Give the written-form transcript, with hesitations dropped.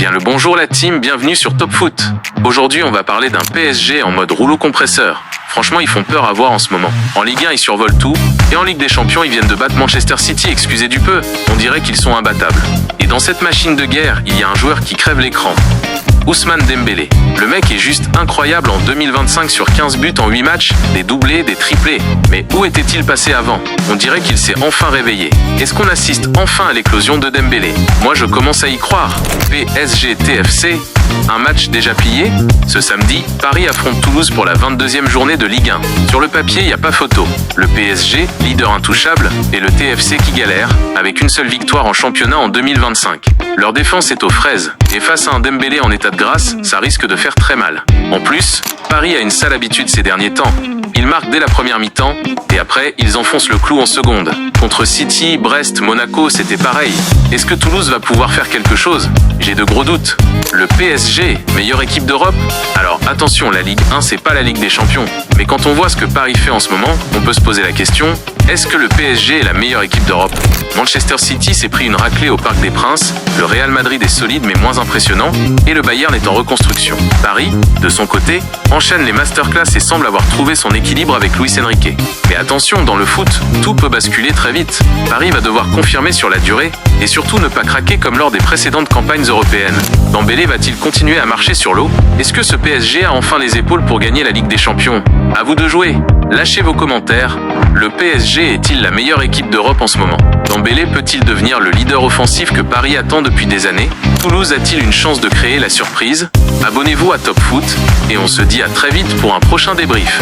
Bien le bonjour la team, bienvenue sur Top Foot. Aujourd'hui on va parler d'un PSG en mode rouleau compresseur. Franchement ils font peur à voir en ce moment. En Ligue 1 ils survolent tout, et en Ligue des Champions ils viennent de battre Manchester City, excusez du peu. On dirait qu'ils sont imbattables. Et dans cette machine de guerre, il y a un joueur qui crève l'écran. Ousmane Dembélé. Le mec est juste incroyable en 2025 sur 15 buts en 8 matchs, des doublés, des triplés. Mais où était-il passé avant? On dirait qu'il s'est enfin réveillé. Est-ce qu'on assiste enfin à l'éclosion de Dembélé? Moi je commence à y croire. PSG TFC, un match déjà plié? Ce samedi, Paris affronte Toulouse pour la 22e journée de Ligue 1. Sur le papier, il n'y a pas photo. Le PSG, leader intouchable, et le TFC qui galère, avec une seule victoire en championnat en 2025. Leur défense est aux fraises, et face à un Dembélé en état de grâce, ça risque de faire très mal. En plus, Paris a une sale habitude ces derniers temps. Ils marquent dès la première mi-temps, et après, ils enfoncent le clou en seconde. Contre City, Brest, Monaco, c'était pareil. Est-ce que Toulouse va pouvoir faire quelque chose? J'ai de gros doutes. Le PSG, meilleure équipe d'Europe? Alors attention, la Ligue 1 c'est pas la Ligue des Champions. Mais quand on voit ce que Paris fait en ce moment, on peut se poser la question, est-ce que le PSG est la meilleure équipe d'Europe? Manchester City s'est pris une raclée au Parc des Princes, le Real Madrid est solide mais moins impressionnant, et le Bayern est en reconstruction. Paris, de son côté, enchaîne les masterclass et semble avoir trouvé son équilibre avec Luis Enrique. Mais attention, dans le foot, tout peut basculer très vite. Paris va devoir confirmer sur la durée, et surtout ne pas craquer comme lors des précédentes campagnes européennes. Dembélé va-t-il continuer à marcher sur l'eau? Est-ce que ce PSG a enfin les épaules pour gagner la Ligue des Champions? À vous de jouer. Lâchez vos commentaires. Le PSG est-il la meilleure équipe d'Europe en ce moment? Dembélé peut-il devenir le leader offensif que Paris attend depuis des années? Toulouse a-t-il une chance de créer la surprise? Abonnez-vous à Top Foot et on se dit à très vite pour un prochain débrief.